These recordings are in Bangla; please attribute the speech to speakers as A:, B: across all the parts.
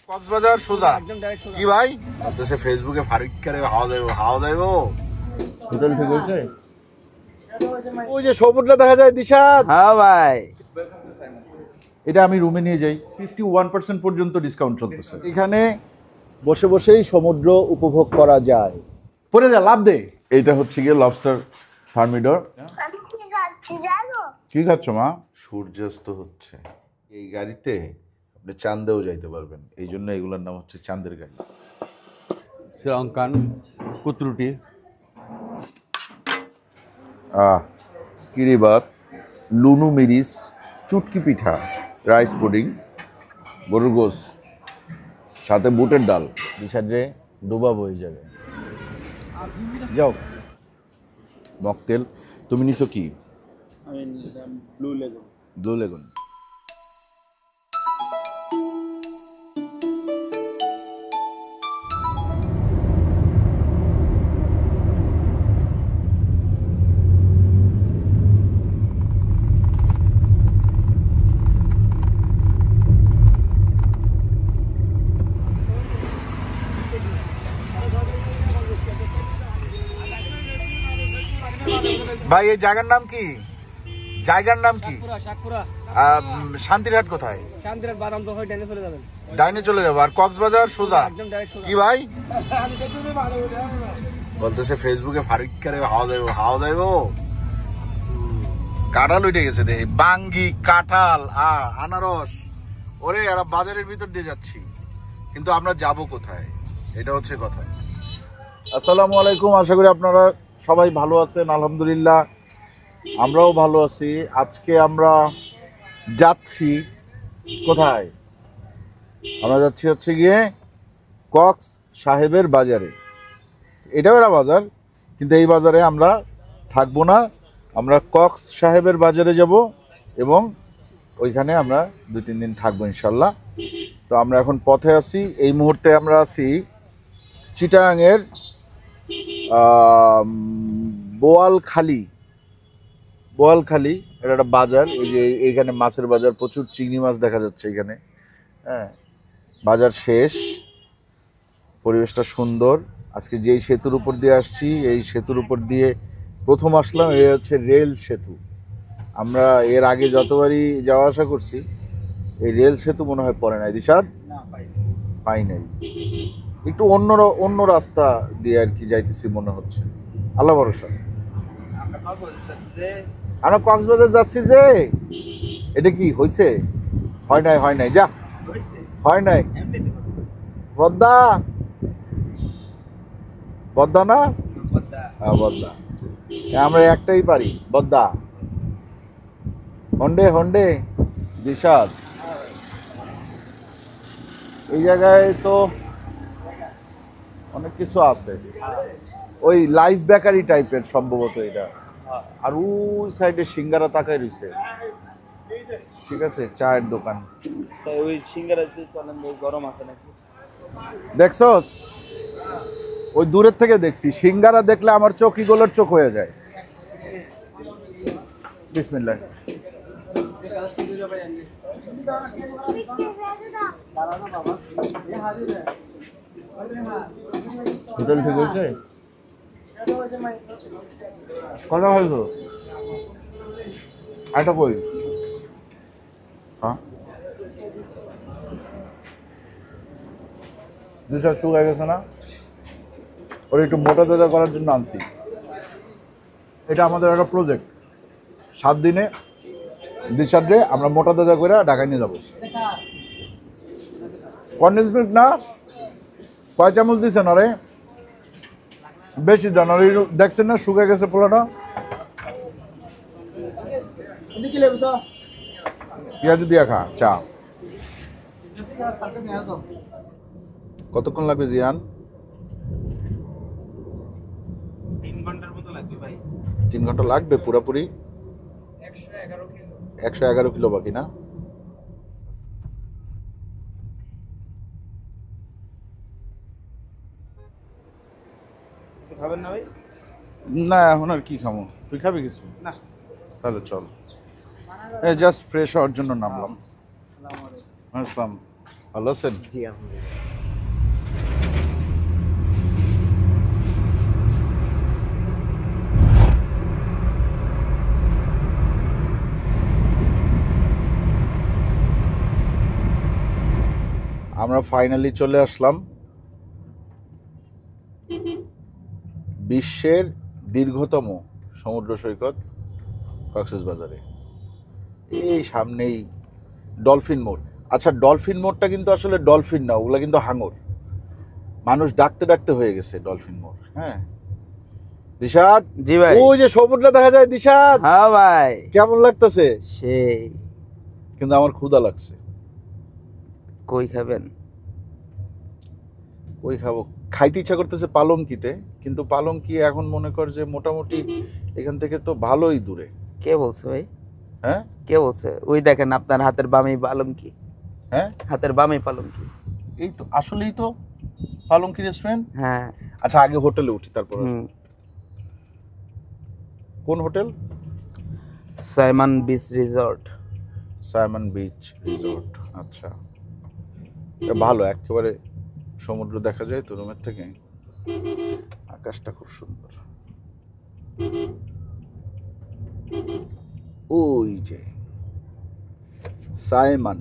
A: কক্সবাজার সোজা কি ভাই দেশে ফেসবুকে ফারুক করে হাওয়া দেবো হোটেল ঠিক হয়েছে ওই যে সমুদ্র দেখা যায় দিশাদ
B: হ্যাঁ ভাই
A: এটা আমি রুমে নিয়ে যাই 51% পর্যন্ত ডিসকাউন্ট চলতেছে এখানে বসে বসেই সমুদ্র উপভোগ করা যায় পরে যা লাভ দে এটা হচ্ছে গিয়ে লবস্টার থার্মিডর কি খাচ্ছ মা সূর্যাস্ত হচ্ছে এই গাড়িতে আপনি চাঁদেও যাইতে পারবেন এই জন্য এগুলোর নাম হচ্ছে চাঁদের গাড়ি
B: শ্রীলঙ্কান কুতরুটি
A: কিরিবাত লুনু মিরিস চুটকি পিঠা রাইস পুডিং গরুর গোস সাথে বুটের ডাল বিশালে ডুবাবো এই জায়গায় যাও মকটেল তুমি নিছো কি
C: আমি ব্লু লেগুন
A: ব্লু লেগুন ভাই এই জায়গার নাম কি শান্তিরহাট কোথায়
C: শান্তিরহাট বাদাম তো হয় ডাইনে চলে যাবেন
A: ডাইনে চলে যাবো আর কক্সবাজার সোজা কি ভাই বলতেছে ফেসবুকে ফারুক করে হাওয়া দেবো কাঁঠাল উঠে গেছে দেখি বাঙ্গি কাঁঠাল আনারস ওরে এরা বাজারের ভিতর দিয়ে যাচ্ছি কিন্তু আমরা যাব কোথায় এটা হচ্ছে কথা আসসালামু আলাইকুম আশা করি আপনারা সবাই ভালো আছেন আলহামদুলিল্লাহ আমরাও ভালো আছি আজকে আমরা যাচ্ছি কোথায় আমরা যাচ্ছি হচ্ছে গিয়ে কক্স সাহেবের বাজারে এটাও একটা বাজার কিন্তু এই বাজারে আমরা থাকবো না আমরা কক্স সাহেবের বাজারে যাব এবং ওইখানে আমরা 2-3 দিন থাকবো ইনশাল্লাহ তো আমরা এখন পথে আছি এই মুহূর্তে আমরা আছি চিটাগাংয়ের বোয়ালখালী এটা একটা বাজার এই যে এইখানে মাছের বাজার প্রচুর চিংড়ি মাছ দেখা যাচ্ছে এখানে হ্যাঁ বাজার শেষ পরিবেশটা সুন্দর আজকে যেই সেতুর উপর দিয়ে আসছি এই সেতুর উপর দিয়ে প্রথম আসলাম এই হচ্ছে রেল সেতু আমরা এর আগে যতবারই যাওয়া আসা করছি এই রেল সেতু মনে হয় পড়ে নাই দিশাদ পাই নাই একটু অন্য রাস্তা দিয়ে আর কি যাইতেছি মনে হচ্ছে আল্লাহ ভরসা আমরা কক্সবাজার যাচ্ছি যে এটা কি হয়েছে হয় নাই যা হয় নাই বদ্দা না হ্যাঁ বদ্দা আমরা একটাই পারি বদ্দা হন্ডে বিষাদ এই জায়গায় তো অনেক কিছু আছে ওই লাইফ বেকারি টাইপের সম্ভবত এটা আর ওই সাইডে সিঙ্গারা তাকাই রয়েছে ঠিক আছে চায়ের দোকান
C: ওই সিঙ্গারা চলেন গরম আছে নাকি
A: দেখছস ওই দূরের থেকে দেখছি সিঙ্গারা দেখলে আমার চোখ ইগলের চোখ হয়ে যায় বিসমিল্লাহ হোটেল ঠিক হয়েছে কটা হয়েছে আরেকটা কই হ্যাঁ দুশো চুক হয়ে গেছে না ওর একটু মোটা তাজা করার জন্য আনছি এটা আমাদের একটা প্রজেক্ট 7 দিনে দিশাদ্রে আমরা মোটা তাজা করে ঢাকায় নিয়ে যাবো কন্ডেন্স মিল্ক না কয় চামচ দিছেন আরে বেশি দেন আর দেখছেন না শুকিয়ে গেছে পুরোটা পেঁয়াজ দিয়া খা চা কতক্ষণ লাগবে জিয়ান
C: 3 ঘন্টার মতো লাগবে ভাই
A: 3 ঘন্টা লাগবে পুরোপুরি 111 কিলো বাকি না
C: খাবেন না ভাই
A: না এখন আর কি খাবো তুই খাবি কিছু
C: না
A: তাহলে চল জাস্ট ফ্রেশ হওয়ার জন্য নামলাম আসসালাম ভালো আছেন?
C: জি আলহামদুলিল্লাহ।
A: আমরা ফাইনালি চলে আসলাম বিশ্বের দীর্ঘতম সমুদ্র সৈকত কক্সবাজারে। এই সামনেই ডলফিন মোড়। আচ্ছা, ডলফিন মোড়টা কিন্তু আসলে ডলফিন না, ওগুলা কিন্তু হাঙর। মানুষ ডাকতে ডাকতে হয়ে গেছে ডলফিন মোড়। হ্যাঁ দিশাদ,
B: জি ভাই।
A: ওই যে সমুদ্রটা দেখা যায় দিশাদ,
B: হ্যাঁ ভাই,
A: কেমন লাগতেছে?
B: সেই।
A: কিন্তু আমার ক্ষুধা লাগছে।
B: কই খাবেন?
A: ওই খাবো, খাইতে ইচ্ছা করতেছে পালংকিতে, কিন্তু পালংকি এখন মনে কর যে মোটামুটি এখান থেকে তো ভালোই দূরে।
B: কে বলছে ভাই?
A: হ্যাঁ
B: কে বলছে? ওই দেখেন আপনার হাতের বামেই পালঙ্কি।
A: হ্যাঁ,
B: হাতের বামেই পালঙ্কি।
A: এই তো আসলেই তো পালংকি রেস্টুরেন্ট।
B: হ্যাঁ।
A: আচ্ছা, আগে হোটেলে উঠি তারপর। কোন hotel?
B: Simon beach resort.
A: Simon beach resort. আচ্ছা, এটা ভালো, একেবারে সমুদ্র দেখা যায় তো রুমের থেকে। আকাশটা খুব সুন্দর। ওই যে সাইমন।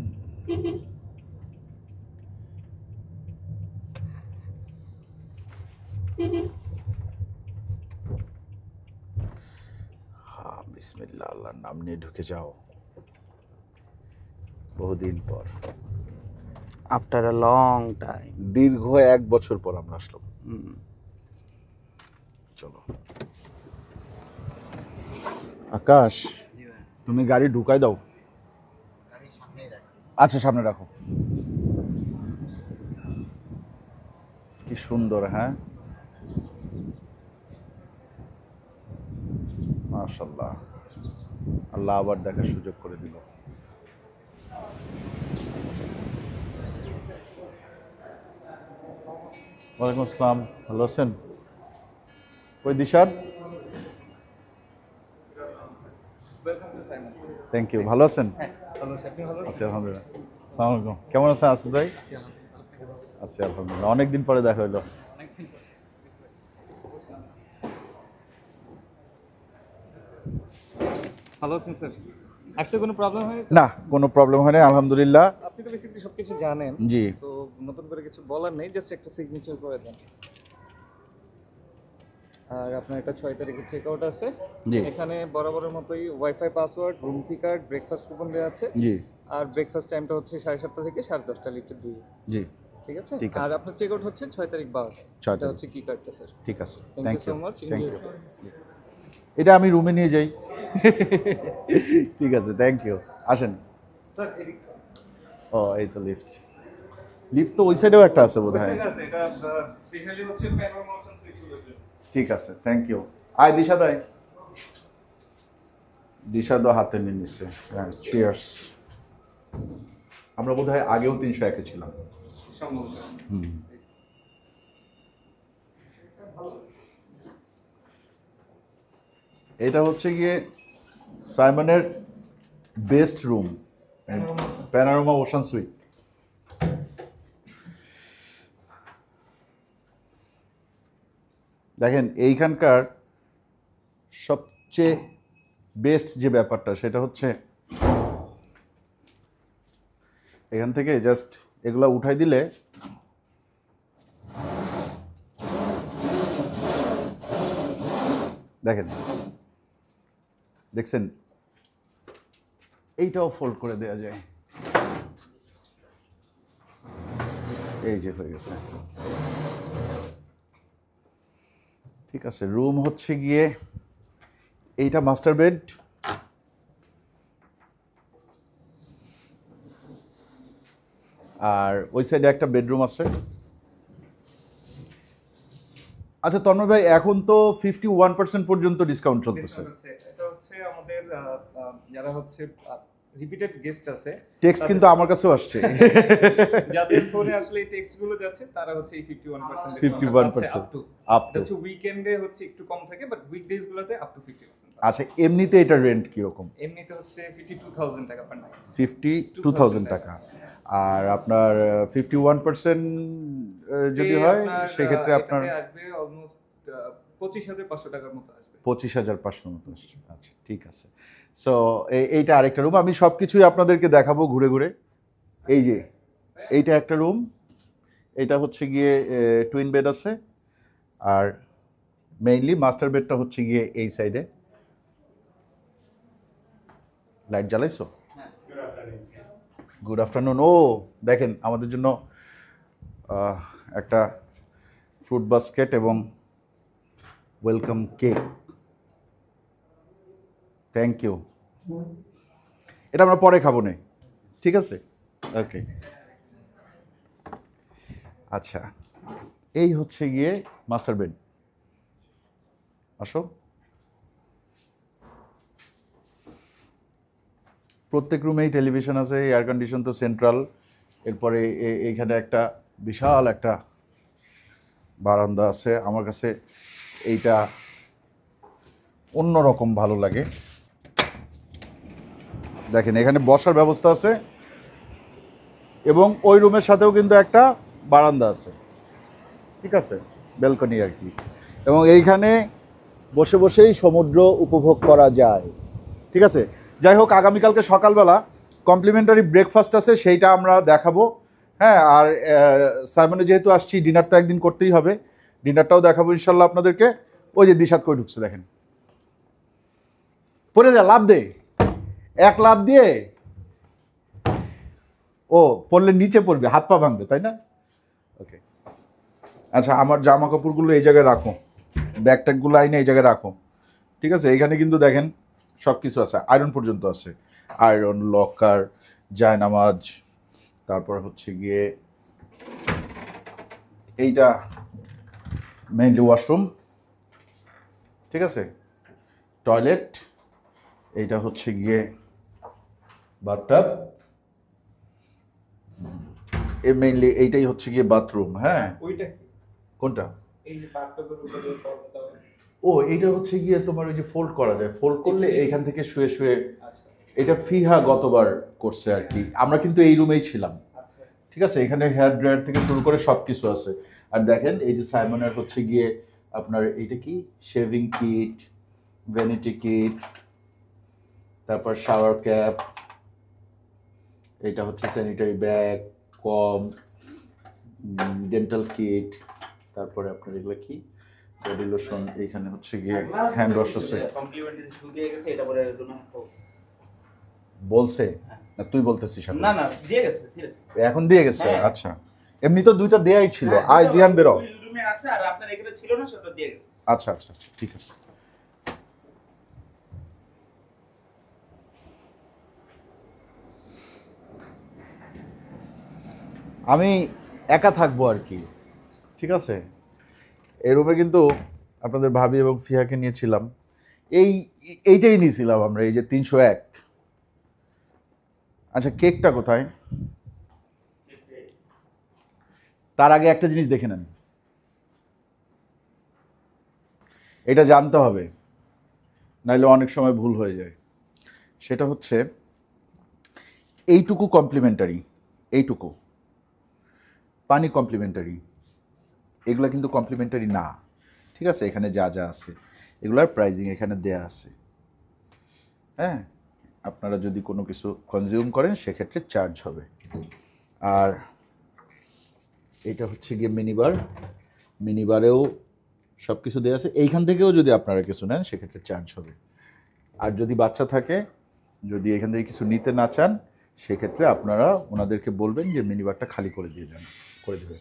A: হ্যাঁ, বিসমিল্লাহ, আল্লাহর নাম নিয়ে ঢুকে যাও। বহুদিন পর,
B: আফটার আ লং টাইম।
A: দীর্ঘ 1 বছর পর আমরা আসলাম। চলো আকাশ, তুমি গাড়ি ঢুকাই দাও। আচ্ছা, সামনে রাখো। কি সুন্দর। হ্যাঁ, মাশাআল্লাহ, আল্লাহ আবার দেখার সুযোগ করে দিল। ওয়ালাইকুম আসসালাম, ভালো আছেন? ওই দিশাদ, থ্যাংক ইউ। ভালো আছেন? আছি আলহামদুলিল্লাহ। আসসালামু আলাইকুম, কেমন আছেন আসিফ ভাই? আছি আলহামদুলিল্লাহ, অনেকদিন পরে দেখা হইলো।
D: ভালো আছেন স্যার? আসতে কোনো প্রবলেম হয়?
A: না, কোনো প্রবলেম হয় না আলহামদুলিল্লাহ।
D: আপনি তো বেসিক্যালি সবকিছু জানেন,
A: জি,
D: তো নতুন করে কিছু বলার নেই, জাস্ট একটা সিগনেচার করে দেন। আর আপনার একটা 6 তারিখে চেক আউট আছে।
A: জি
D: এখানে বরাবরের মতোই ওয়াইফাই পাসওয়ার্ড, রুম কি কার্ড, ব্রেকফাস্ট কুপন দেওয়া আছে।
A: জি
D: আর ব্রেকফাস্ট টাইমটা হচ্ছে 7:30 থেকে 10:30 লিফটে 2।
A: জি,
D: ঠিক আছে?
A: ঠিক আছে।
D: আর আপনার চেক আউট হচ্ছে 6 তারিখ 12।
A: 6
D: এটা
A: তারিখ।
D: হচ্ছে কি কার্ডটা স্যার।
A: ঠিক আছে,
D: thank
A: thank
D: you
A: you,
D: so much.
A: Thank you. এটা আমি রুমে নিয়ে যাই। ঠিক আছে, থ্যাংক ইউ। আসেন।
D: স্যার এদিক
A: ও, এই তো লিফট। লিফট তো ওই সাইডেও একটা আছে বোধ হয়।
D: আছে, এটা স্পেশালি হচ্ছে প্যানোরামা মোশন সুইচগুলোর জন্য।
A: ঠিক আছে, থ্যাংক ইউ। আয় দিশা দেয়, দিশা দো হাতে নিয়ে নিচ্ছে। হ্যাঁ, চিয়ার্স। আমরা বোধ হয় আগেও 301-এ ছিলাম।
D: সম্ভবত।
A: এটা হচ্ছে গিয়ে সাইমনের best room, panorama ocean suite. দেখেন, এইখানকার সবচেয়ে বেস্ট যে ব্যাপারটা সেটা হচ্ছে এখান থেকে জাস্ট এগুলা উঠাই দিলে দেখেন, দেখছেন, এইটাও ফোল্ড করে দেওয়া যায়। এই যে হয়ে গেছে। ঠিক আছে, রুম হচ্ছে গিয়ে এইটা মাস্টার বেড, আর ওই সাইডে একটা বেডরুম আছে। আচ্ছা তন্ময় ভাই, এখন তো 51% পর্যন্ত ডিসকাউন্ট চলতেছে।
D: এটা হচ্ছে আমাদের যারা হচ্ছে রিপিটেড গেস্ট আছে,
A: টেক্সট কিন্তু আমার কাছেও আসছে।
D: যাদের ফোনে আসলে এই টেক্সট গুলো যাচ্ছে তারা হচ্ছে এই 51%
A: 51%
D: আপ টু
A: আপ টু।
D: হচ্ছে উইকেন্ডে হচ্ছে একটু কম থাকে, বাট উইকডেজ গুলোতে আপ টু 50%।
A: আচ্ছা, এমনিতে এটা রেন্ট কিরকম?
D: এমনিতে হচ্ছে 52,000 টাকা পার নাইট।
A: 52,000 টাকা। আর আপনার 51% যদি হয় সেক্ষেত্রে আপনার
D: এটাতে আসবে অলমোস্ট 25,500 টাকার মতো আসবে।
A: 25,500 মতো আসছে। আচ্ছা ঠিক আছে। সো এইটা আরেকটা রুম, আমি সব কিছুই আপনাদেরকে দেখাবো ঘুরে ঘুরে। এই যে এইটা একটা রুম, এটা হচ্ছে গিয়ে টুইন বেড আছে, আর মেইনলি মাস্টার বেডটা হচ্ছে গিয়ে এই সাইডে। লাইট জ্বালাইছো? Good afternoon. ও দেখেন আমাদের জন্য একটা ফ্রুট বাস্কেট এবং ওয়েলকাম কেক, থ্যাংক ইউ। এটা আমরা পরে খাবো না, ঠিক আছে? ওকে। আচ্ছা, এই হচ্ছে গিয়ে মাস্টার বেড। আসো। প্রত্যেক রুমেই টেলিভিশন আছে, এয়ার কন্ডিশন তো সেন্ট্রাল। এরপরে এইখানে একটা বিশাল একটা বারান্দা আছে। আমার কাছে এইটা অন্যরকম ভালো লাগে। দেখেন এখানে বসার ব্যবস্থা আছে এবং ওই রুমের সাথেও কিন্তু একটা বারান্দা আছে, ঠিক আছে, ব্যালকনি আর কি। এবং এইখানে বসে বসেই সমুদ্র উপভোগ করা যায়, ঠিক আছে। যাই হোক, আগামীকালকে সকালবেলা কমপ্লিমেন্টারি ব্রেকফাস্ট আছে, সেইটা আমরা দেখাবো। হ্যাঁ, আর সাইমনে যেহেতু আসছি, ডিনার তো একদিন করতেই হবে, ডিনারটাও দেখাবো ইনশাল্লাহ আপনাদেরকে। ওই যে দিশাত করে ঢুকছে দেখেন, পড়ে যা, লাভ দে, এক লাভ দিয়ে ও পড়লে নিচে পড়বে, হাত পা ভাঙবে, তাই না? ওকে। আচ্ছা, আমার জামা কাপড়গুলো এই জায়গায় রাখো, ব্যাগ ট্যাগগুলো আইনে এই জায়গায় রাখো, ঠিক আছে। এইখানে কিন্তু দেখেন সব কিছু আছে, আয়রন পর্যন্ত আছে, আয়রন, লকার, জায়নামাজ, তারপর হচ্ছে গিয়ে এইটা মেইনলি ওয়াশরুম, ঠিক আছে, টয়লেট, এইটা হচ্ছে গিয়ে বাথটাব, মেইনলি এইটাই হচ্ছে গিয়ে বাথরুম। হ্যাঁ,
D: ওইটা কি?
A: কোনটা?
D: এই যে বাথটবের উপরে পর্দা।
A: ও, এইটা হচ্ছে গিয়ে তোমার ওই যে ফোল্ড করা যায়, ফোল্ড করলে এইখান থেকে শুয়ে শুয়ে।
D: আচ্ছা
A: এটা ফিহা গতবার করছে আর কি, আমরা কিন্তু এই রুমেই ছিলাম,
D: আচ্ছা।
A: ঠিক আছে। এখানে হেয়ার ড্রায়ার থেকে শুরু করে সব কিছু আছে। আর দেখেন এই যে সাইমনের হচ্ছে গিয়ে আপনার এইটা কি, শেভিং কিট, ভ্যানিটি কিট, তারপর শাওয়ার ক্যাপ, এটা হচ্ছে স্যানিটারি ব্যাগ, কম, ডেন্টাল কিট, তারপরে আপনার এগুলো কি, বডি লোশন, এইখানে হচ্ছে গিয়ে হ্যান্ড ওয়াশ আছে।
C: কমপ্লিমেন্টারি শুরু দিয়ে গেছে, এটা পরে রুমে বলছে।
A: বলছে না, তুই বলতেছিস এখন?
C: না না, দিয়ে গেছে সিরিয়াস।
A: এখন দিয়ে গেছে?
C: হ্যাঁ।
A: আচ্ছা, এমনি তো দুইটা দেয়াই ছিল। আয় জিয়ান বেরো।
C: ওই রুমে আছে আর আপনার এখানে ছিল না, সেটা দিয়ে গেছে।
A: আচ্ছা আচ্ছা আচ্ছা, ঠিক আছে। আমি একা থাকবো আর কি, ঠিক আছে। এই রুমে কিন্তু আপনাদের ভাবি এবং ফিয়াকে নিয়েছিলাম, এইটাই নিয়েছিলাম আমরা, এই যে 301। আচ্ছা, কেকটা কোথায়? তার আগে একটা জিনিস দেখে নেন, এটা জানতে হবে, নাইলে অনেক সময় ভুল হয়ে যায়। সেটা হচ্ছে এইটুকু কমপ্লিমেন্টারি, এইটুকু পানি কমপ্লিমেন্টারি, এগুলো কিন্তু কমপ্লিমেন্টারি না, ঠিক আছে। এখানে যা যা আছে এগুলার প্রাইজিং এখানে দেয়া আছে। হ্যাঁ, আপনারা যদি কোনো কিছু কনজিউম করেন সেক্ষেত্রে চার্জ হবে। আর এটা হচ্ছে গিয়ে মিনিবার, মিনিবারেও সব কিছু দেওয়া আছে। এইখান থেকেও যদি আপনারা কিছু নেন সেক্ষেত্রে চার্জ হবে। আর যদি বাচ্চা থাকে, যদি এখান থেকে কিছু নিতে না চান, সেক্ষেত্রে আপনারা ওনাদেরকে বলবেন যে মিনিবারটা খালি করে দিয়ে যান, করে দেবে।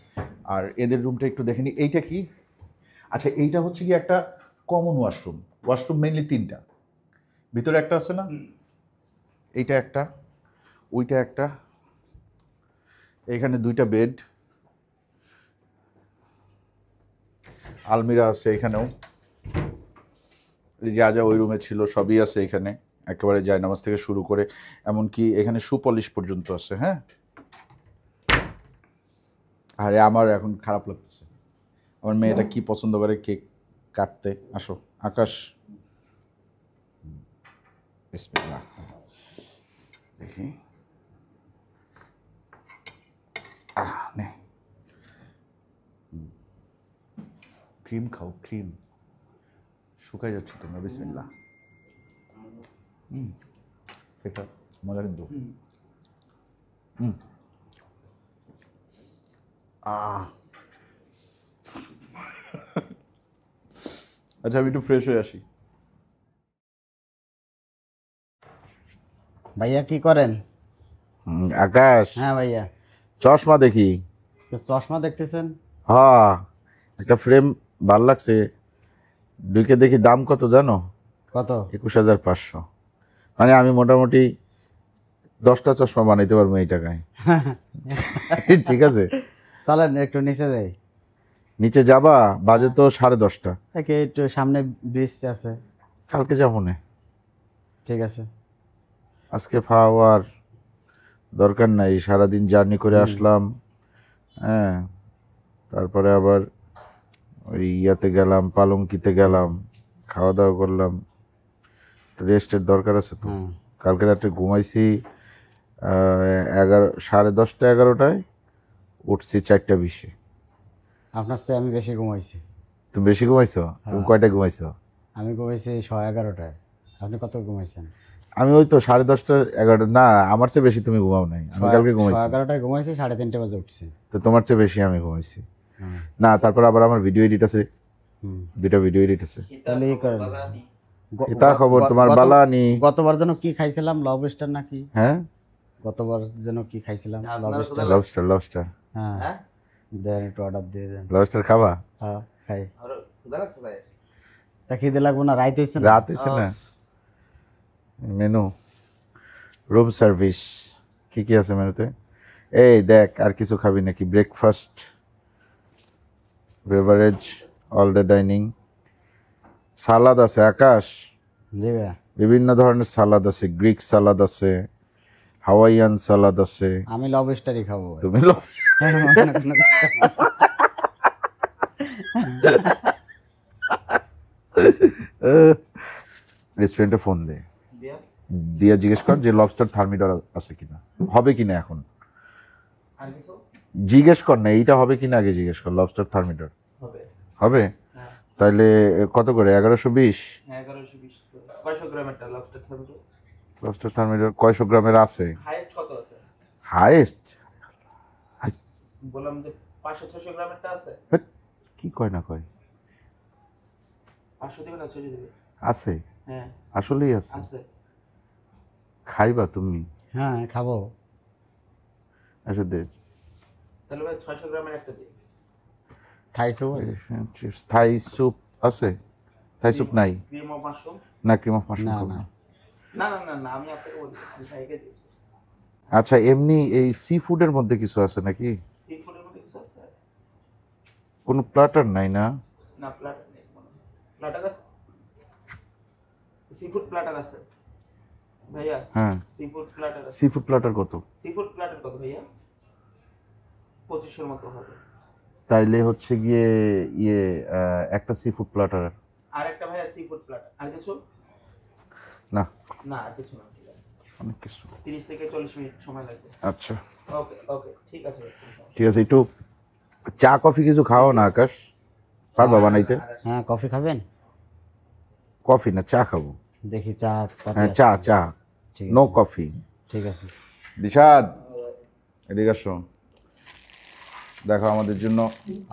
A: আর এদের রুমটা একটু দেখে নিই, এইটা কি? আচ্ছা, এইটা হচ্ছে কি একটা কমন ওয়াশরুম। ওয়াশরুম মেইনলি 3টা, ভিতরে একটা আছে না, এইটা একটা, ওইটা একটা, এখানে 2টা বেড, আলমিরা আছে এখানেও, যা যা ওই রুমে ছিল সবই আছে এখানে, একেবারে জায়নামাজ থেকে শুরু করে এমনকি এখানে শু পলিশ পর্যন্ত আছে। হ্যাঁ, আরে আমার এখন খারাপ লাগছে, আমার মেয়েটা কি পছন্দ করে কেক কাটতে। আসো আকাশ, বিসমিল্লাহ, দেখি নে ক্রিম খাও, ক্রিম শুকাই যাচ্ছ তোমরা। বিসমিল্লাহ। এটা মজা কিন্তু। আচ্ছা আমি একটু ফ্রেশ হয়ে আসি।
E: ভাইয়া কি করেন?
A: আকাশ,
E: হ্যাঁ ভাইয়া,
A: চশমা দেখি।
E: চশমা দেখতেছেন?
A: হ্যাঁ, একটা ফ্রেম ভাল লাগছে, ঢুকে দেখি দাম কত জানো?
E: কত?
A: 21,500। মানে আমি মোটামুটি 10টা চশমা বানাইতে পারবো এই টাকায়। ঠিক আছে,
E: চলেন একটু নিচে যাই।
A: নিচে যাবা? বাজে তো 10:30টা।
E: একে একটু সামনে ব্রিজ আছে।
A: কালকে যাবো না,
E: ঠিক আছে।
A: আজকে খাওয়ার দরকার নাই, সারাদিন জার্নি করে আসলাম। হ্যাঁ, তারপরে আবার ওই ইয়াতে গেলাম, পালঙ্কিতে গেলাম, খাওয়া দাওয়া করলাম, রেস্টের দরকার আছে তো। কালকে রাত্রে ঘুমাইছি 10:30 11টায়, উঠছি 4:20।
E: আপনার চেয়ে আমি বেশি ঘুমাইছি।
A: তুমি বেশি ঘুমাইছো? তুমি কয়টায় ঘুমাইছো?
E: আমি ঘুমাইছি 11:30টায়। আপনি কত ঘুমাইছেন?
A: আমি ওই তো 10:30 11টা। না, আমার চেয়ে বেশি তুমি ঘুমাও নাই। আমি কালকে ঘুমাইছি
E: 11:30টায় ঘুমাইছি, 3:30 বাজে উঠছি।
A: তো তোমার চেয়ে বেশি আমি ঘুমাইছি। না, তারপর আবার আমার ভিডিও এডিট আছে, 2টা ভিডিও এডিট আছে।
E: তাহলে এই করেন।
A: এটা খবর তোমার বালানি।
E: গতবার যেন কি খাইছিলাম, লবস্টার নাকি?
A: হ্যাঁ,
E: গতবার যেন কি খাইছিলাম, লবস্টার।
A: লবস্টার।
E: হ্যাঁ, দেন একটু অর্ডার দিয়ে দেন।
A: লবস্টার খাবা?
E: হ্যাঁ খাই।
C: আরো ক্ষুধা লাগছে ভাই?
E: তা খিদে লাগবো না? রাইত হইছে না?
A: রাত হয়েছে না? মেনু, রুম সার্ভিস, কি কি আছে মেনুতে? এই দেখ, আর কিছু খাবি নাকি? Breakfast, beverage, all day dining, salad আছে আকাশ,
E: জি ভাইয়া।
A: বিভিন্ন ধরনের সালাদ আছে, গ্রিক সালাদ আছে, হাওয়াইয়ান সালাদ আছে।
E: আমি লবস্টারই খাবো।
A: তুমি রেস্টুরেন্টে ফোন দে,
C: দিয়া
A: দিয়ে জিজ্ঞেস কর যে লবস্টার থার্মিডর আছে কিনা, হবে কিনা। এখন
C: আর কিছু
A: জিজ্ঞেস কর না, এইটা হবে কিনা আগে জিজ্ঞেস কর। লবস্টার থার্মিডর
C: হবে?
A: হবে?
C: হ্যাঁ।
A: তাইলে কত করে? 1120।
C: 1120 কয়শো গ্রামেরটা লবস্টার থাকবে?
A: লবস্টার থার্মিডর কয়শো গ্রামের আছে?
C: হাইয়েস্ট কত আছে?
A: হাইয়েস্ট
C: বললাম যে 500-600 গ্রামেরটা আছে।
A: কি কয় না কয়?
C: 500 দিবে না 600 দিবে?
A: আছে,
C: হ্যাঁ
A: আসলেই আছে।
C: আছে।
A: খাইবা তুমি?
E: হ্যাঁ খাবো।
A: আচ্ছা দে।
C: তাহলে ভাই 600 গ্রামের একটা দিই।
E: থাই স্যুপ আছে?
A: থাই স্যুপ আছে? থাই স্যুপ নাই?
C: Cream of mushroom?
A: না, ক্রিম অফ মাশরুম
E: না
A: খাবো
E: না
A: না।
C: না না না না, আমি আপনাকে বলি, আমি ভাইকে দিয়েছি।
A: আচ্ছা, এমনি এই সি ফুডের মধ্যে কিছু আছে নাকি?
C: সি ফুডের মধ্যে কিছু আছে?
A: কোনো প্ল্যাটার নাই না?
C: না, প্ল্যাটার নেই। প্ল্যাটার আছে? সি ফুড প্ল্যাটার আছে ভাইয়া?
A: হ্যাঁ,
C: সি ফুড প্ল্যাটার আছে।
A: সি ফুড প্ল্যাটার কত?
C: সি ফুড প্ল্যাটার কত ভাইয়া? 2500 মতো হবে।
A: তাইলে হচ্ছে গিয়ে ইয়ে একটা সি ফুড প্ল্যাটার।
C: আর একটা ভাইয়া সি ফুড প্ল্যাটার। আর কিছু?
A: না,
C: না আর কিছু না। ঠিক আছে,
A: অনেক কিছু।
C: 30 থেকে 40 মিনিট সময় লাগবে।
A: আচ্ছা
C: ওকে ওকে, ঠিক আছে।
A: ঠিক আছে, একটু চা কফি কিছু খাও না আকাশ? পারবা বানাইতে?
E: হ্যাঁ কফি খাবেন?
A: কফি না, চা খাবো।
E: দেখি চা পাতি
A: হ্যাঁ,
E: আছে।
A: চা চা,
E: ঠিক
A: নো
E: আছে,
A: কফি।
E: ঠিক আছে।
A: দিশাদ, এদিকে আসো। দেখো, আমাদের জন্য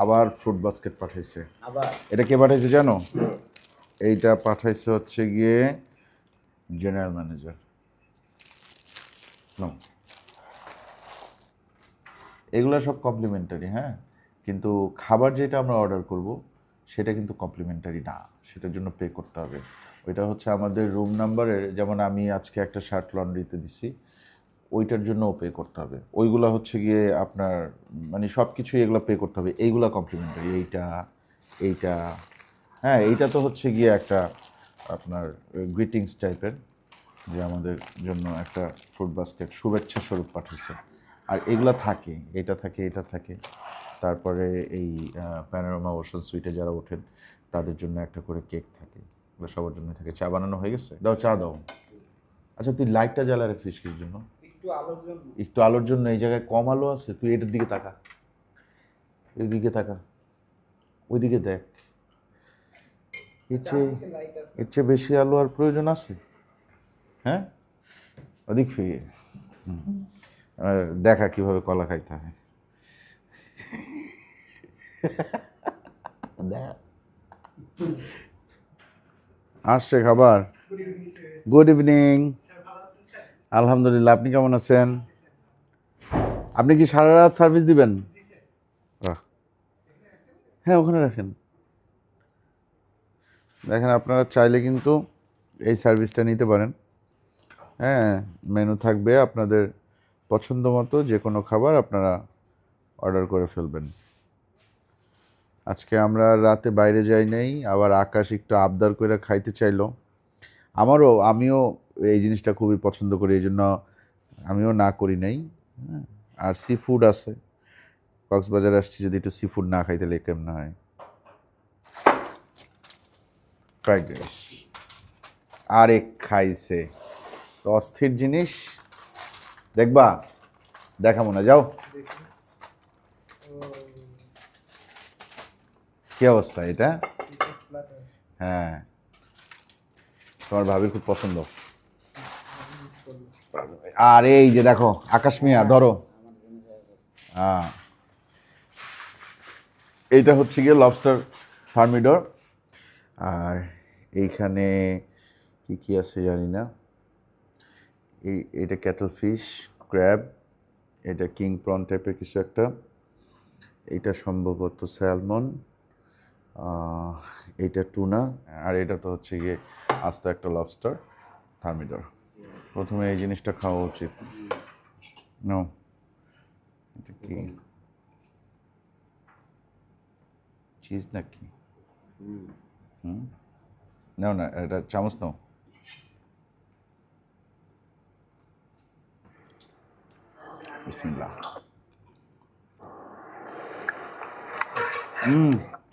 A: আবার ফ্রুট বাস্কেট পাঠাইছে।
C: আবার
A: এটা কে পাঠাইছে জানো? এইটা পাঠাইছে হচ্ছে গিয়ে জেনারেল ম্যানেজার। এগুলো সব কমপ্লিমেন্টারি, হ্যাঁ, কিন্তু খাবার যেটা আমরা অর্ডার করব সেটা কিন্তু কমপ্লিমেন্টারি না, সেটার জন্য পে করতে হবে। ওইটা হচ্ছে আমাদের রুম নাম্বারের, যেমন আমি আজকে একটা শার্ট লন্ড্রিতে দিছি, ওইটার জন্যও পে করতে হবে। ওইগুলো হচ্ছে গিয়ে আপনার মানে সব কিছুই এগুলো পে করতে হবে। এইগুলো কমপ্লিমেন্টারি, এইটা হ্যাঁ, এইটা তো হচ্ছে গিয়ে একটা আপনার গ্রিটিংস টাইপের, যে আমাদের জন্য একটা ফ্রুট বাস্কেট শুভেচ্ছা স্বরূপ পাঠিয়েছে। আর এগুলো থাকে, এটা থাকে। তারপরে এই প্যানোরামা ওশান সুইটে যারা ওঠেন তাদের জন্য একটা করে কেক থাকে, এগুলো সবার জন্য থাকে। চা বানানো হয়ে গেছে? দাও, চা দাও। আচ্ছা, তুই লাইটটা জ্বালা রাখছিস কিসের জন্য?
D: একটু আলোর জন্য।
A: একটু আলোর জন্য এই জায়গায় কম আলো আছে, তুই এটার দিকে তাকা, এদিকে তাকা, ওইদিকে দেখ।
D: লাইট আছে।
A: এর চেয়ে বেশি আলো আর প্রয়োজন আছে? হ্যাঁ, ওদিক ফিরে আর দেখা কিভাবে কলা খাইতে হয়। দেখ আসছে খাবার। Good evening. আলহামদুলিল্লাহ, আপনি কেমন আছেন? আপনি কি সারা রাত সার্ভিস দিবেন? বাহ। হ্যাঁ, ওখানে রাখেন। দেখেন, আপনারা চাইলে কিন্তু এই সার্ভিসটা নিতে পারেন। হ্যাঁ, মেনু থাকবে, আপনাদের পছন্দ মতো যে কোনো খাবার আপনারা অর্ডার করে ফেলবেন। আজকে আমরা রাতে বাইরে যাই নাই, আবার আকাশ একটু আবদার করে খাইতে চাইলো। আমিও এই জিনিসটা খুবই পছন্দ করি, এই জন্য আমিও না করি নাই। হ্যাঁ, আর সি ফুড আছে, কক্সবাজার আসছি, যদি একটু সি ফুড না খাই তাহলে কেমন হয়। ফ্রাইড রাইস আরেক খাইছে, তো অস্থির জিনিস। দেখবা? দেখাবো না, যাও। কি অবস্থা এটা? হ্যাঁ, তোমার ভাবির খুব পছন্দ। আর এই যে দেখো, আকাশ মিয়া ধরো। হ্যাঁ, এইটা হচ্ছে গিয়ে লবস্টার থার্মিডর। আর এইখানে কি কি আছে জানি না। এটা ক্যাটল ফিশ, ক্র্যাব, এটা কিং প্রন টাইপের কিছু একটা, এটা সম্ভবত স্যালমন, এটা টুনা, আর এটা তো হচ্ছে গিয়ে আস্ত একটা লবস্টার থার্মিডর। প্রথমে এই জিনিসটা খাওয়া উচিত। নো, এটা কি চিজ নাকি? নাও না, এটা চামচ নাও। বিসমিল্লাহ।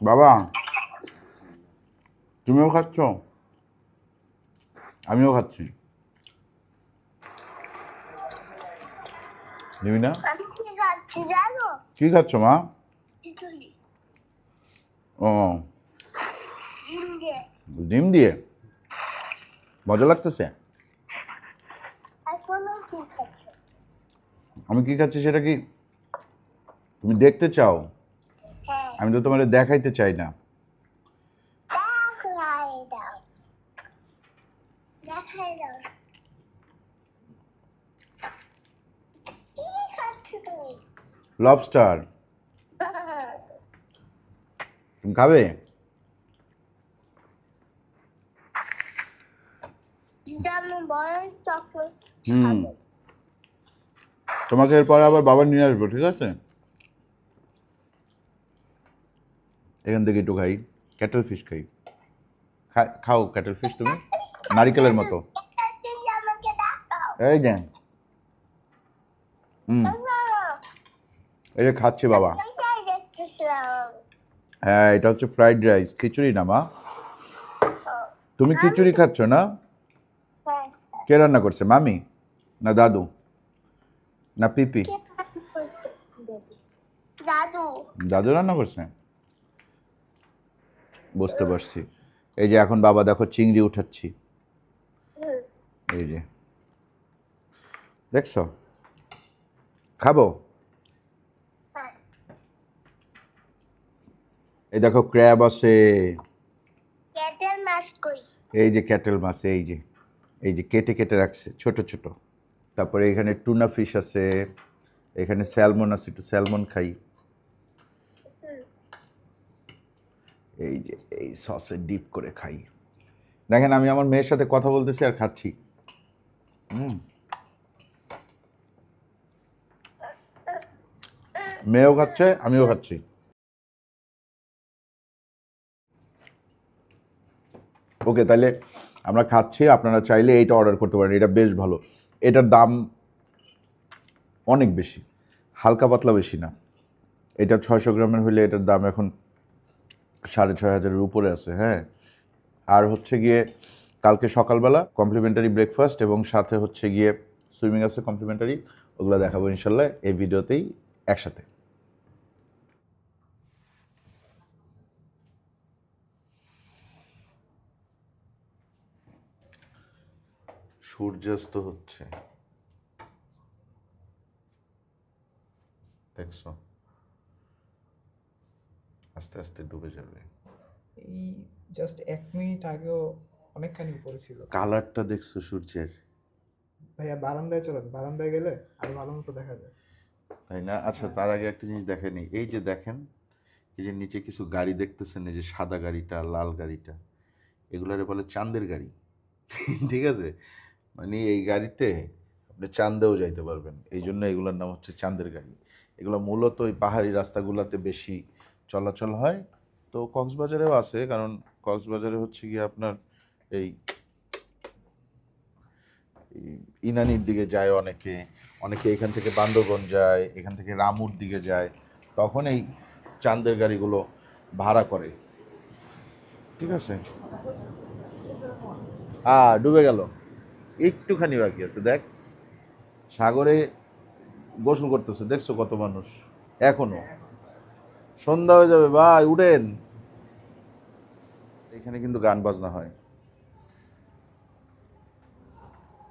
A: বাবা, তুমিও খাচ্ছ? আমিও খাচ্ছি। নিবি না? কি খাচ্ছ মা? ও, ডিম দিয়ে মজা লাগতেছে। আমি কি খাচ্ছি সেটা কি তুমি দেখতে চাও? আমি তো তোমাদের দেখাইতে চাই না। লবস্টার তুমি খাবে? তোমাকে এরপর আবার বাবা নিয়ে আসবো, ঠিক আছে? এখান থেকে একটু খাই, ক্যাটল ফিশ খাই। খাও ক্যাটল ফিশ তুমি, নারিকেলের মতো। এই যে এই যে খাচ্ছি বাবা। হ্যাঁ, এটা হচ্ছে ফ্রাইড রাইস, খিচুড়ি না মা? তুমি খিচুড়ি খাচ্ছ না? কে রান্না করছে, মামি না দাদু না পিপি? দাদু রান্না করছে, বুঝতে পারছি। এই যে এখন বাবা দেখো চিংড়ি উঠাচ্ছি, এই যে দেখছো, খাবো। এই দেখো ক্র্যাব আছে, এই যে ক্যাটেল মাছ, এই যে কেটে কেটে রাখছে ছোট ছোট। তারপরে এখানে টুনা ফিশ আছে, এখানে স্যালমন আছে, একটু স্যালমন খাই। এই যে এই সসে ডিপ করে খাই। দেখেন, আমি আমার মেয়ের সাথে কথা বলতেছি আর খাচ্ছি। মেয়েও খাচ্ছে, আমিও খাচ্ছি। ওকে, তাহলে আমরা খাচ্ছি, আপনারা চাইলে এইটা অর্ডার করতে পারেন, এটা বেশ ভালো। এটার দাম অনেক বেশি, হালকা পাতলা বেশি না। এটা 600 গ্রামের হলে এটার দাম এখন 6,500-এর উপরে আছে। হ্যাঁ, আর হচ্ছে গিয়ে কালকে সকালবেলা কমপ্লিমেন্টারি ব্রেকফাস্ট এবং সাথে হচ্ছে গিয়ে সুইমিং আছে কমপ্লিমেন্টারি, ওগুলো দেখাবো ইনশাল্লাহ এই ভিডিওতেই একসাথে। সূর্যাস্ত হচ্ছে, দেখছো, আস্তে আস্তে ডুবে যাবে।
D: এই জাস্ট 1 মিনিট আগেও অনেকখানি উপরে ছিল।
A: কালারটা দেখছো সূর্যের,
D: ভাইয়া বারান্দায় চলেন, বারান্দায় গেলে আরো ভালো মতো দেখা যায়।
A: তাই না? আচ্ছা, তার আগে একটা জিনিস দেখেনি, এই যে দেখেন, এই যে নিচে কিছু গাড়ি দেখতেছেন, এই যে সাদা গাড়িটা, লাল গাড়িটা, এগুলারে বলে চাঁদের গাড়ি। ঠিক আছে, মানে এই গাড়িতে আপনি চাঁদেও যাইতে পারবেন, এই জন্য এগুলোর নাম হচ্ছে চাঁদের গাড়ি। এগুলো মূলত ওই পাহাড়ি রাস্তাগুলোতে বেশি চলাচল হয়। তো কক্সবাজারেও আছে, কারণ কক্সবাজারে হচ্ছে গিয়ে আপনার এই ইনানির দিকে যায় অনেকে, অনেকে এখান থেকে বান্দরবন যায়, এখান থেকে রামুর দিকে যায়, তখন এই চাঁদের গাড়িগুলো ভাড়া করে। ঠিক আছে, ডুবে গেল, একটুখানি বাকি আছে, দেখ সাগরে গোসল করতেছে, দেখছো কত মানুষ, এখনো সন্ধ্যা হয়ে যাবে ভাই, উঠেন। এখানে কিন্তু গান বাজনা হয়।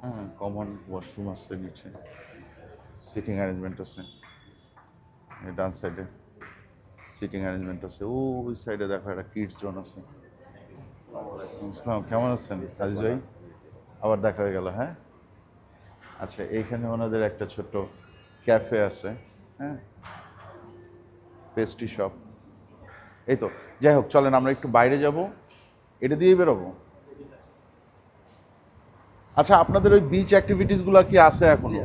A: হ্যাঁ, কমন ওয়াশরুম আছে নিচে, সিটিং অ্যারেঞ্জমেন্ট আছে, ডান সাইডে সিটিং অ্যারেঞ্জমেন্ট আছে, ওই সাইডে দেখো একটা কিডস জোন আছে। ইসলাম, কেমন আছেন আজিজ ভাই? আবার দেখা হয়ে গেল। হ্যাঁ, আচ্ছা, এইখানে ওনাদের একটা ছোট্ট ক্যাফে আছে, হ্যাঁ, পেস্ট্রি শপ। এই তো, যাই হোক, চলেন আমরা একটু বাইরে যাব, এটা দিয়েই বেরোবো। আচ্ছা, আপনাদের ওই বিচ অ্যাক্টিভিটিসগুলো কি আছে এখনো?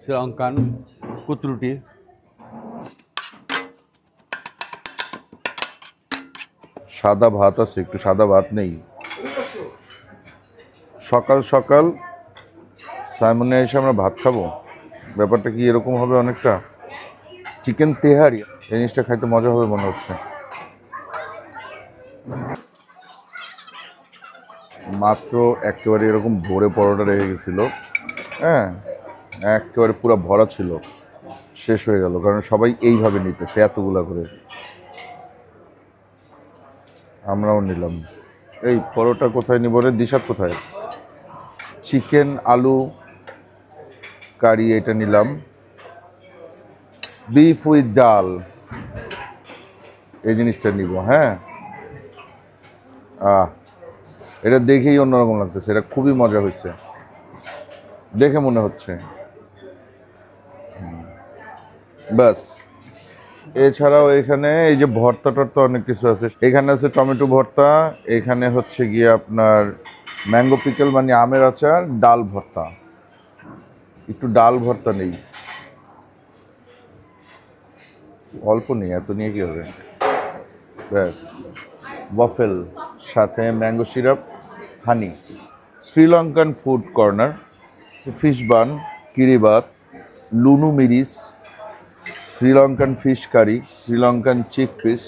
F: শ্রীলঙ্কান কুতরুটি,
A: সাদা ভাত আছে, একটু সাদা ভাত নেই? সকাল সকাল সাইমনে এসে আমরা ভাত খাবো, ব্যাপারটা কি এরকম হবে? অনেকটা চিকেন তেহারি, এই জিনিসটা খাইতে মজা হবে মনে হচ্ছে। মাত্র একেবারে এরকম ভরে পরোটা রেখে গেছিল, হ্যাঁ, একেবারে পুরো ভরা ছিল, শেষ হয়ে গেল, কারণ সবাই এইভাবে নিতেছে এতগুলা করে, আমরাও নিলাম। এই পরোটা কোথায় নিব রে? দিশাত কোথায়? চিকেন আলু কারি এটা নিলাম, বিফ উইথ ডাল এই জিনিসটা নিব। হ্যাঁ, এটা দেখেই অন্যরকম লাগতেছে, এটা খুবই মজা হয়েছে দেখে মনে হচ্ছে। বাস, এছাড়াও এখানে এই যে ভর্তা টর্তা অনেক কিছু আছে, এখানে আছে টমেটো ভর্তা, এখানে হচ্ছে গিয়ে আপনার ম্যাঙ্গো পিকেল মানে আমের আচার, ডাল ভর্তা, একটু ডাল ভর্তা নেই, অল্প নেই, এত নিয়ে কি হবে? ব্যাস, ওয়াফেল সাথে ম্যাঙ্গো সিরাপ, হানি। শ্রীলঙ্কান ফুড কর্নার, ফিশ বান, কিরিবাত, লুনু মিরিস, শ্রীলঙ্কান ফিশ কারি, শ্রীলঙ্কান চিক পিস।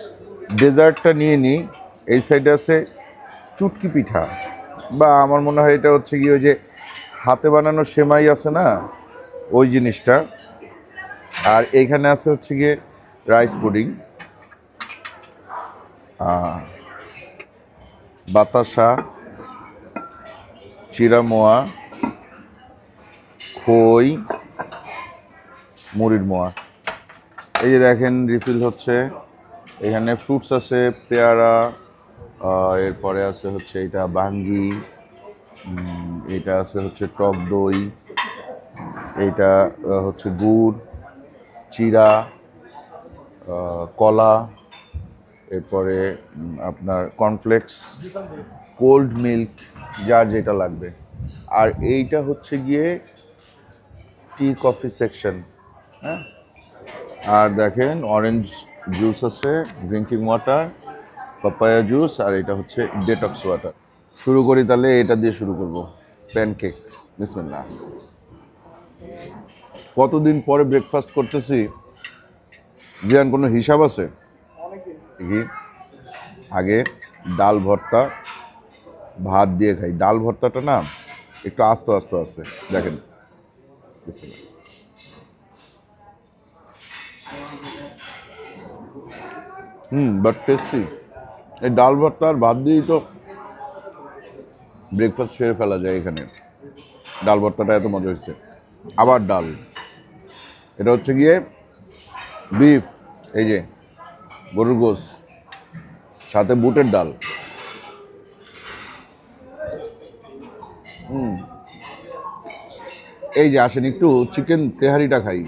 A: ডেজার্টটা নিয়ে নিই, এই সাইডে আছে চুটকি পিঠা, বা আমার মনে হয় এটা হচ্ছে কি ওই যে হাতে বানানো সেমাই আছে না, ওই জিনিসটা। আর এইখানে আছে হচ্ছে গিয়ে রাইস পুডিং, বাতাসা, চিরামোয়া, খই, মুড়ির মোয়া। এই যে দেখেন রিফিল হচ্ছে, এখানে ফ্রুটস আছে, পেয়ারা, এরপরে আছে হচ্ছে এটা বাঙ্গি, এটা আছে হচ্ছে টক দই, এইটা হচ্ছে গুড়, চিরা, কলা, এরপরে আপনার কর্নফ্লেক্স, কোল্ড মিল্ক, যার যেটা লাগবে। আর এইটা হচ্ছে গিয়ে টি কফি সেকশন। হ্যাঁ, আর দেখেন অরেঞ্জ জুস আছে, ড্রিঙ্কিং ওয়াটার, পাপায়া জুস, আর এটা হচ্ছে ডেটক্স ওয়াটার। শুরু করি তাহলে, এটা দিয়ে শুরু করব, প্যানকেক। বিসমিল্লাহ। কতদিন পরে ব্রেকফাস্ট করতেছি, জিয়ান কোনো হিসাব আছে? দেখি আগে ডাল ভর্তা ভাত দিয়ে খাই। ডাল ভর্তাটা না একটু আস্তে আস্তে আছে, দেখেন। But tasty. এই ডাল ভর্তা আর ভাত দিয়েই তো ব্রেকফাস্ট সেরে ফেলা যায় এখানে। ডাল ভর্তাটা এত মজা হয়েছে। আবার ডাল, এটা হচ্ছে গিয়ে বিফ, এই যে গরুর গোস, সাথে বুটের ডাল। এই যে আসেন একটু চিকেন তেহারিটা খাই।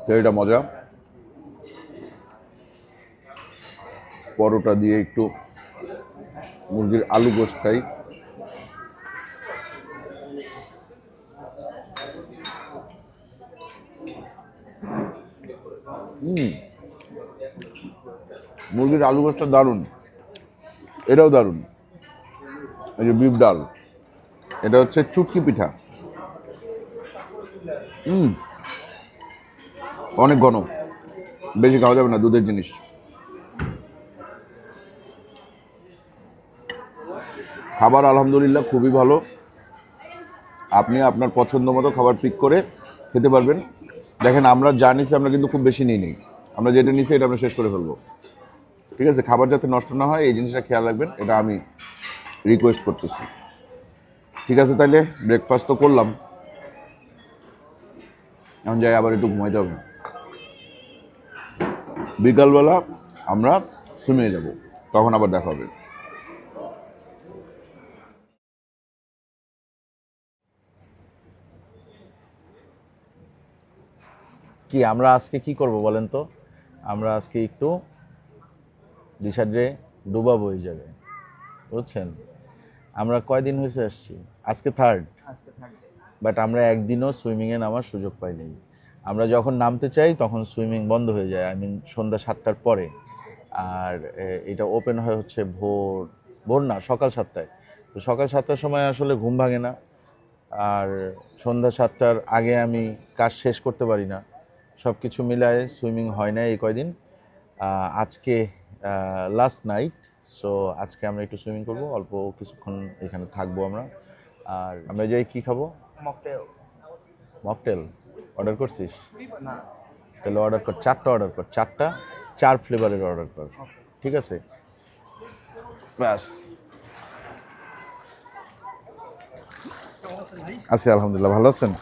A: তেহারিটা মজা। পরোটা দিয়ে একটু মুরগির আলু গোশত খাই। মুরগির আলু গোশতটা দারুণ, এটাও দারুণ। এই যে বিফ ডাল, এটা হচ্ছে চুটকি পিঠা। অনেক ঘন, বেশি খাওয়া যাবে না, দুধের জিনিস। খাবার আলহামদুলিল্লাহ খুবই ভালো। আপনি আপনার পছন্দ মতো খাবার পিক করে খেতে পারবেন। দেখেন আমরা যা নিছি আমরা কিন্তু খুব বেশি নিই। আমরা যেটা নিছি এটা আমরা শেষ করে ফেলবো, ঠিক আছে? খাবার যাতে নষ্ট না হয় এই জিনিসটা খেয়াল রাখবেন, এটা আমি রিকোয়েস্ট করতেছি। ঠিক আছে, তাইলে ব্রেকফাস্ট তো করলাম, এখন যাই আবার একটু ঘুমাইতে হবে। বিকালবেলা আমরা সুইমিংয়ে যাব, তখন আবার দেখা হবে। কি আমরা আজকে কি করব বলেন তো? আমরা আজকে একটু দিশাডে ডুবাবো এই জায়গায়, বুঝছেন? আমরা কয়দিন হয়েছে আসছি? আজকে থার্ড। বাট আমরা একদিনও সুইমিংয়ে নামার সুযোগ পাইনি। আমরা যখন নামতে চাই তখন সুইমিং বন্ধ হয়ে যায়, সন্ধ্যা 7টার পরে। আর এটা ওপেন হয় হচ্ছে ভোর না, সকাল 7টায়। তো সকাল 7টার সময় আসলে ঘুম ভাঙে না, আর সন্ধ্যা 7টার আগে আমি কাজ শেষ করতে পারি না। সব কিছু মিলায় সুইমিং হয় না এই কয়দিন। আজকে লাস্ট নাইট, সো আজকে আমরা একটু সুইমিং করব, অল্প কিছুক্ষণ এখানে থাকবো আমরা। আর আমরা যাই কি খাবো? মকটেল অর্ডার করছিস? তাহলে অর্ডার কর, 4টা অর্ডার কর, 4 ফ্লেভারের অর্ডার কর, ঠিক আছে? ব্যাস, আছি আলহামদুলিল্লাহ। ভালো আছেন?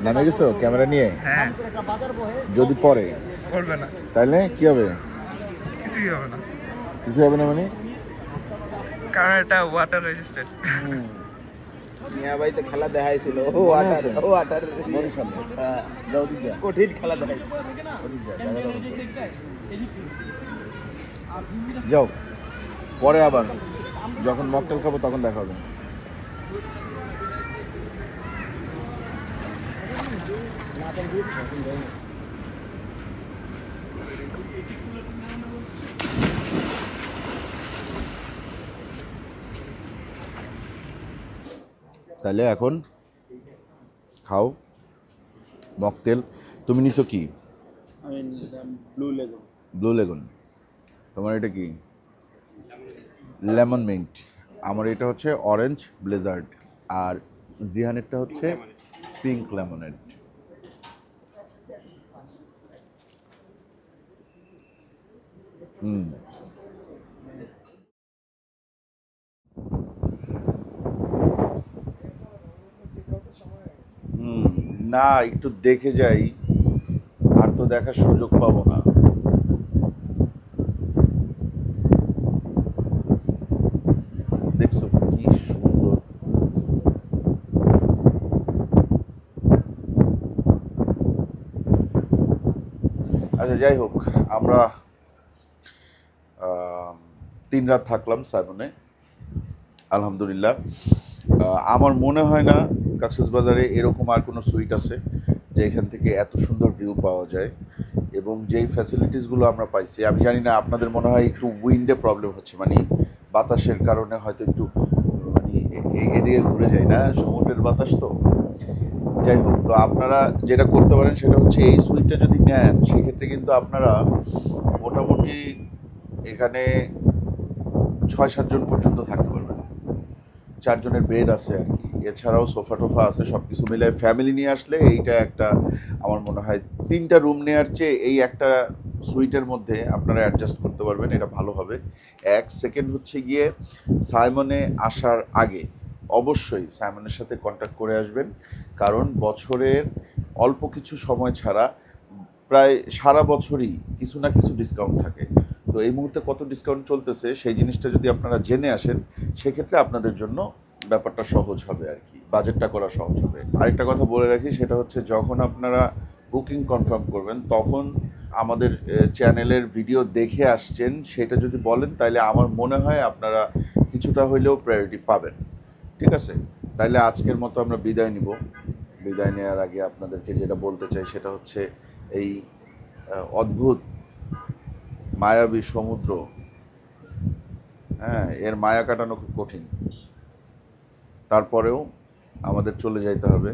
A: নামে গেছো ক্যামেরা নিয়ে?
D: হ্যাঁ,
A: যদি পরে
D: করবে না,
A: তাহলে কি হবে?
D: কিছুই হবে না,
A: কিছু হবে না মানে?
D: কারণ এটা ওয়াটার রেজিস্ট্যান্ট।
B: মিয়া ভাই তো খেলা দেখাইছিল, কঠিন খেলা দেখাইছিল।
A: যাও, পরে আবার যখন মকটেল খাবো তখন দেখা হবে। তাহলে এখন খাও মকটেল। তুমি নিছো কি? Blue lagoon. তোমার এটা কি? Lemon mint. আমার এটা হচ্ছে অরেঞ্জ ব্লেজার্ড, আর জিহানেরটা হচ্ছে পিঙ্ক লেমনেড। না, একটু দেখে যাই, আর তো দেখার সুযোগ পাবো না। দেখছো কি সুন্দর। আচ্ছা যাই হোক, আমরা 3 রাত থাকলাম সাইমনে, আলহামদুলিল্লাহ। আমার মনে হয় না কক্সবাজারে এরকম আর কোনো সুইট আছে যে এখান থেকে এত সুন্দর ভিউ পাওয়া যায় এবং যেই ফ্যাসিলিটিসগুলো আমরা পাইছি। আমি জানি না, আপনাদের মনে হয় একটু উইন্ডে প্রবলেম হচ্ছে, মানে বাতাসের কারণে হয়তো একটু মানে এদিকে ঘুরে যায় না, সমুদ্রের বাতাস তো। যাই হোক, তো আপনারা যেটা করতে পারেন সেটা হচ্ছে এই সুইটটা যদি নেন সেক্ষেত্রে কিন্তু আপনারা মোটামুটি এখানে 6-7 জন পর্যন্ত থাকতে পারবেন। 4 জনের বেড আছে আর কি, এছাড়াও সোফা টোফা আছে, সব কিছু মিলে ফ্যামিলি নিয়ে আসলে এইটা একটা, আমার মনে হয় 3টা রুম নেওয়ার চেয়ে এই একটা সুইটের মধ্যে আপনারা অ্যাডজাস্ট করতে পারবেন, এটা ভালো হবে। সেকেন্ড হচ্ছে গিয়ে সাইমনে আসার আগে অবশ্যই সাইমনের সাথে কন্ট্যাক্ট করে আসবেন, কারণ বছরের অল্প কিছু সময় ছাড়া প্রায় সারা বছরই কিছু না কিছু ডিসকাউন্ট থাকে। তো এই মুহূর্তে কত ডিসকাউন্ট চলতেছে সেই জিনিসটা যদি আপনারা জেনে আসেন সেক্ষেত্রে আপনাদের জন্য ব্যাপারটা সহজ হবে আর কি, বাজেটটা করা সহজ হবে। আরেকটা কথা বলে রাখি, সেটা হচ্ছে যখন আপনারা বুকিং কনফার্ম করবেন তখন আমাদের চ্যানেলের ভিডিও দেখে আসছেন সেটা যদি বলেন তাহলে আমার মনে হয় আপনারা কিছুটা হইলেও প্রায়োরিটি পাবেন। ঠিক আছে, তাইলে আজকের মতো আমরা বিদায় নিব। বিদায় নেওয়ার আগে আপনাদেরকে যেটা বলতে চাই সেটা হচ্ছে এই অদ্ভুত মায়াবী সমুদ্র, হ্যাঁ, এর মায়া কাটানো খুব কঠিন। তারপরেও আমাদের চলে যাইতে হবে,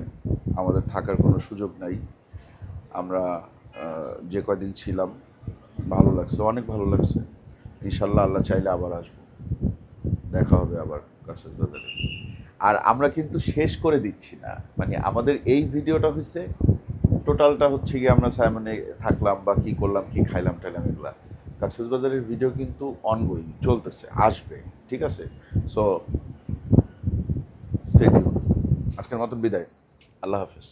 A: আমাদের থাকার কোনো সুযোগ নাই। আমরা যে কয়দিন ছিলাম ভালো লাগছে, অনেক ভালো লাগছে। ইনশাল্লাহ আল্লাহ চাইলে আবার আসবো, দেখা হবে আবার কক্সবাজারে। আর আমরা কিন্তু শেষ করে দিচ্ছি না, মানে আমাদের এই ভিডিওটা হচ্ছে টোটালটা হচ্ছে গিয়ে আমরা সাইমনে থাকলাম বা কী করলাম, কী খাইলাম টাইলাম, এগুলা। কক্সবাজারের ভিডিও কিন্তু অনগোয়িং চলতেছে, আসবে, ঠিক আছে? So stay tune. আজকের মতন বিদায়, আল্লাহ হাফেজ।